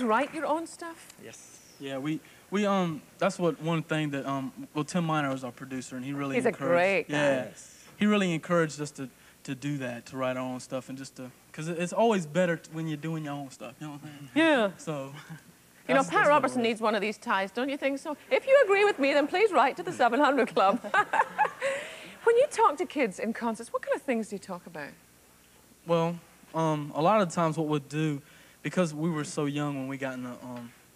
guys write your own stuff? Yes. Yeah, we that's one thing that well, Tim Miner is our producer, and he really He's a great guy. Yeah, he really encouraged us to do that, to write our own stuff, and just to, because it's always better when you're doing your own stuff. You know what I'm saying? Yeah. So. You know, Pat Robertson needs one of these ties, don't you think so? If you agree with me, then please write to the 700 Club. When you talk to kids in concerts, what kind of things do you talk about? Well, a lot of times what we'll do, because we were so young when we got into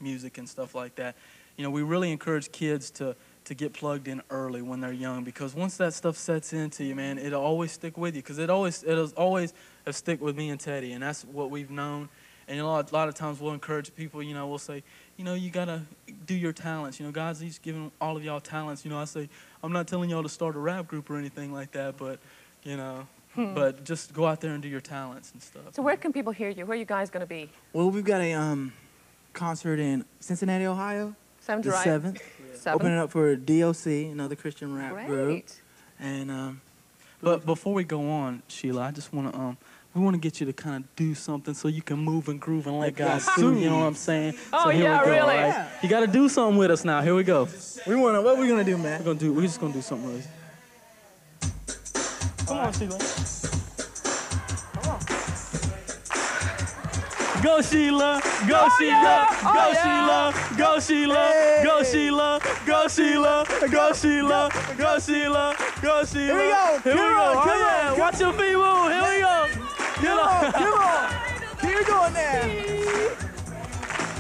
music and stuff like that, you know, we really encourage kids to get plugged in early when they're young, because once that stuff sets into you, man, it'll always stick with you, because it'll always stick with me and Teddy, and that's what we've known. And a lot of times we'll encourage people, you know, we'll say, you know, you got to do your talents. You know, God's He's giving all of y'all talents. You know, I say, I'm not telling y'all to start a rap group or anything like that, but, you know, but just go out there and do your talents and stuff. So where can people hear you? Where are you guys going to be? Well, we've got a concert in Cincinnati, Ohio. 7th, the right? 7th. Opening up for DOC, another Christian rap group. And but before we go on, Sheila, I just want to we want to get you to kind of do something so you can move and groove and let God through. You know what I'm saying? Oh, so here yeah, we go, really? Right? Yeah. You got to do something with us now. Here we go. what are we gonna do, man? We're just gonna do something really. Come on, Sheila. Go Sheila, go Sheila, go Sheila, go Sheila, go Sheila, go Sheila, go Sheila, go Sheila, go Sheila. Here we go. Here we go. Come on. Watch your feet move. Here we go. Come on. Keep going there.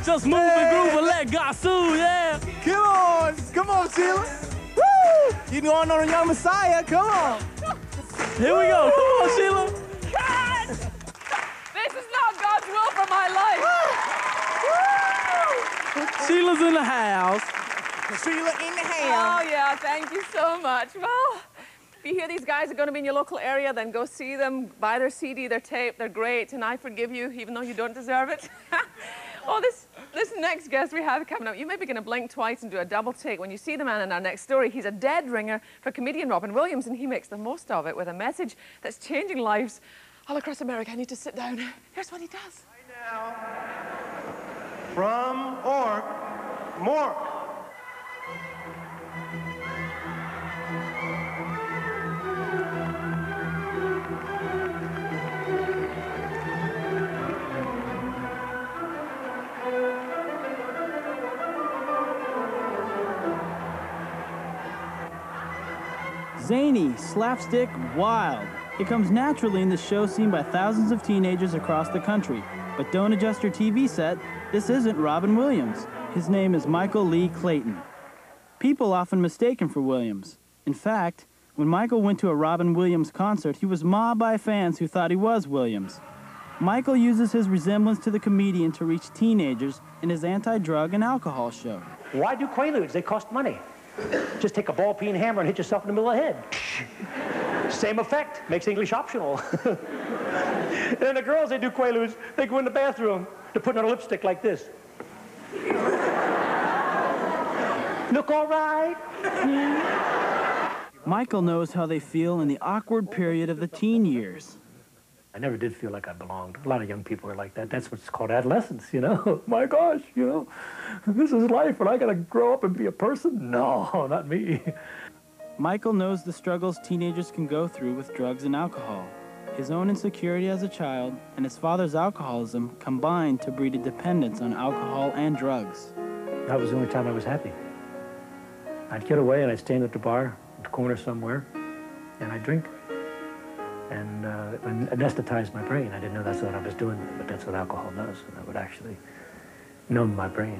Just move and groove and let God soothe, yeah. Come on, Sheila. Woo! You going on a young Messiah? Come on. Here we go. Come on, Sheila. God! This is not God's will for my life. Sheila's in the house. Sheila in the Oh, house. yeah, thank you so much. Well, if you hear these guys are going to be in your local area, then go see them, buy their CD, their tape. They're great, and I forgive you, even though you don't deserve it. Oh, this next guest we have coming up, you may be going to blink twice and do a double take when you see the man in our next story. He's a dead ringer for comedian Robin Williams, and he makes the most of it with a message that's changing lives all across America. I need to sit down. Here's what he does. Right now, from or more. Zany, slapstick, wild. It comes naturally in the show seen by thousands of teenagers across the country. But don't adjust your TV set. This isn't Robin Williams. His name is Michael Lee Clayton. People often mistake him for Williams. In fact, when Michael went to a Robin Williams concert, he was mobbed by fans who thought he was Williams. Michael uses his resemblance to the comedian to reach teenagers in his anti-drug and alcohol show. Why do Quaaludes? They cost money. Just take a ball-peen hammer and hit yourself in the middle of the head. Same effect, makes English optional. And the girls, they do Quaaludes, they go in the bathroom, they're putting on a lipstick like this. Look all right? Michael knows how they feel in the awkward period of the teen years. I never did feel like I belonged. A lot of young people are like that. That's what's called adolescence, you know? My gosh, you know, this is life and I gotta grow up and be a person? No, not me. Michael knows the struggles teenagers can go through with drugs and alcohol. His own insecurity as a child and his father's alcoholism combined to breed a dependence on alcohol and drugs. That was the only time I was happy. I'd get away and I'd stand at the bar, at the corner somewhere, and I'd drink. And anesthetize my brain. I didn't know that's what I was doing, but that's what alcohol does, and that would actually numb my brain.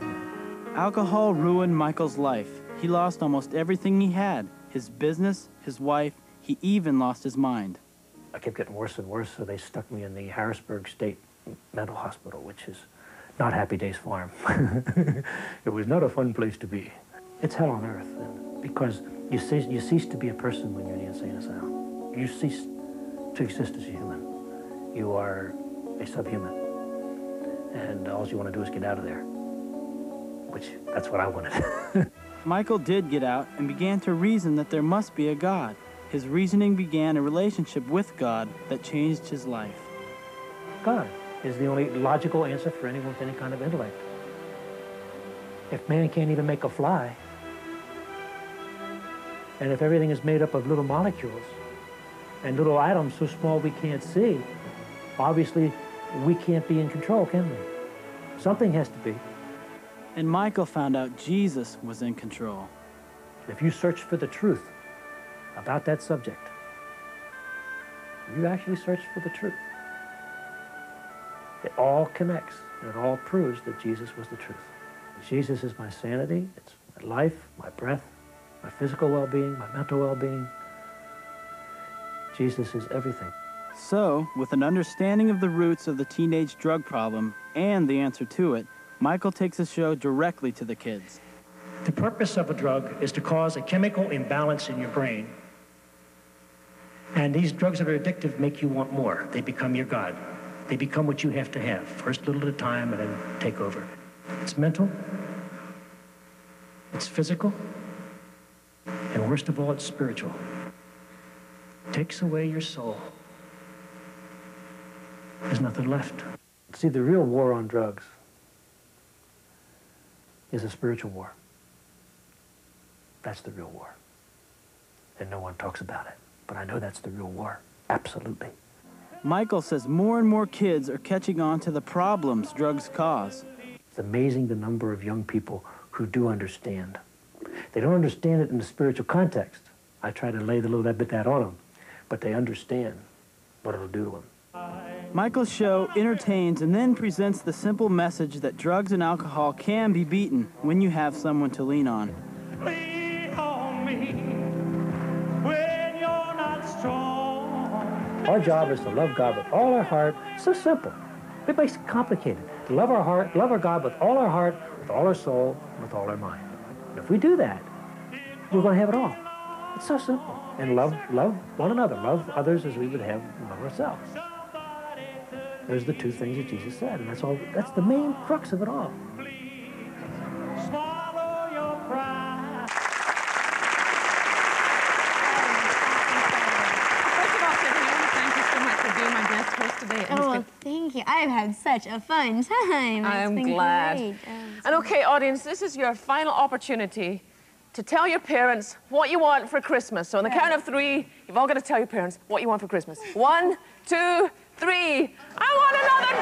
Alcohol ruined Michael's life. He lost almost everything he had, his business, his wife, he even lost his mind. I kept getting worse and worse, so they stuck me in the Harrisburg State Mental Hospital, which is not Happy Days Farm. It was not a fun place to be. It's hell on earth, because you cease to be a person when you're in the insane asylum. You cease to exist as a human. You are a subhuman. And all you want to do is get out of there. Which, that's what I wanted. Michael did get out and began to reason that there must be a God. His reasoning began a relationship with God that changed his life. God is the only logical answer for anyone with any kind of intellect. If man can't even make a fly, and if everything is made up of little molecules and little atoms so small we can't see, obviously we can't be in control, can we? Something has to be. And Michael found out Jesus was in control. If you search for the truth about that subject, you actually search for the truth. It all connects, and it all proves that Jesus was the truth. Jesus is my sanity, it's my life, my breath, my physical well-being, my mental well-being. Jesus is everything. So, with an understanding of the roots of the teenage drug problem and the answer to it, Michael takes the show directly to the kids. The purpose of a drug is to cause a chemical imbalance in your brain. And these drugs that are addictive make you want more. They become your God. They become what you have to have, first a little at a time and then take over. It's mental, it's physical, and worst of all, it's spiritual. It takes away your soul. There's nothing left. See, the real war on drugs is a spiritual war. That's the real war. And no one talks about it. But I know that's the real war. Absolutely. Michael says more and more kids are catching on to the problems drugs cause. It's amazing the number of young people who do understand. They don't understand it in the spiritual context. I try to lay a little bit of that on them. But they understand what it'll do to them. Michael's show entertains and then presents the simple message that drugs and alcohol can be beaten when you have someone to lean on. Lean on me when you're not strong. Our job is to love God with all our heart. So simple. It makes it complicated. To love our heart, love our God with all our heart, with all our soul, with all our mind. And if we do that, we're going to have it all. It's so simple. And love one another. Love others as we would have love ourselves. Those are the two things that Jesus said, and that's the main crux of it all. Swallow your pride. First of all, Tiffany, thank you so much for being my guest host today. Oh, well, thank you. I've had such a fun time. I'm It's been glad. great. And okay, audience, this is your final opportunity to tell your parents what you want for Christmas. So on the count of 3, you've all got to tell your parents what you want for Christmas. 1, 2, 3. I want another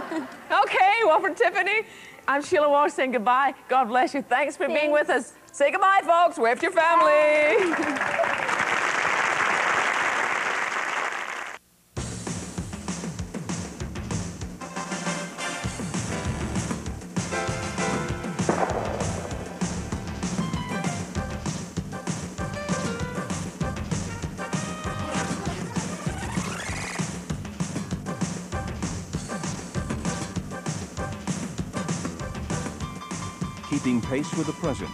dog! Okay, well, for Tiffany, I'm Sheila Walsh saying goodbye. God bless you. Thanks for being with us. Say goodbye, folks. Wave to your family. Keeping pace with the present,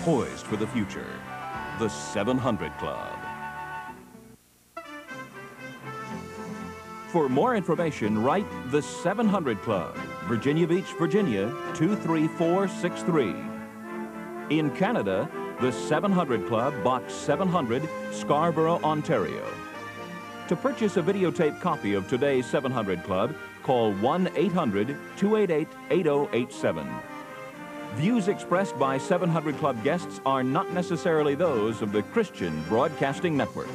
poised for the future, the 700 Club. For more information, write the 700 Club, Virginia Beach, Virginia, 23463. In Canada, the 700 Club, Box 700, Scarborough, Ontario. To purchase a videotape copy of today's 700 Club, call 1-800-288-8087. Views expressed by 700 Club guests are not necessarily those of the Christian Broadcasting Network.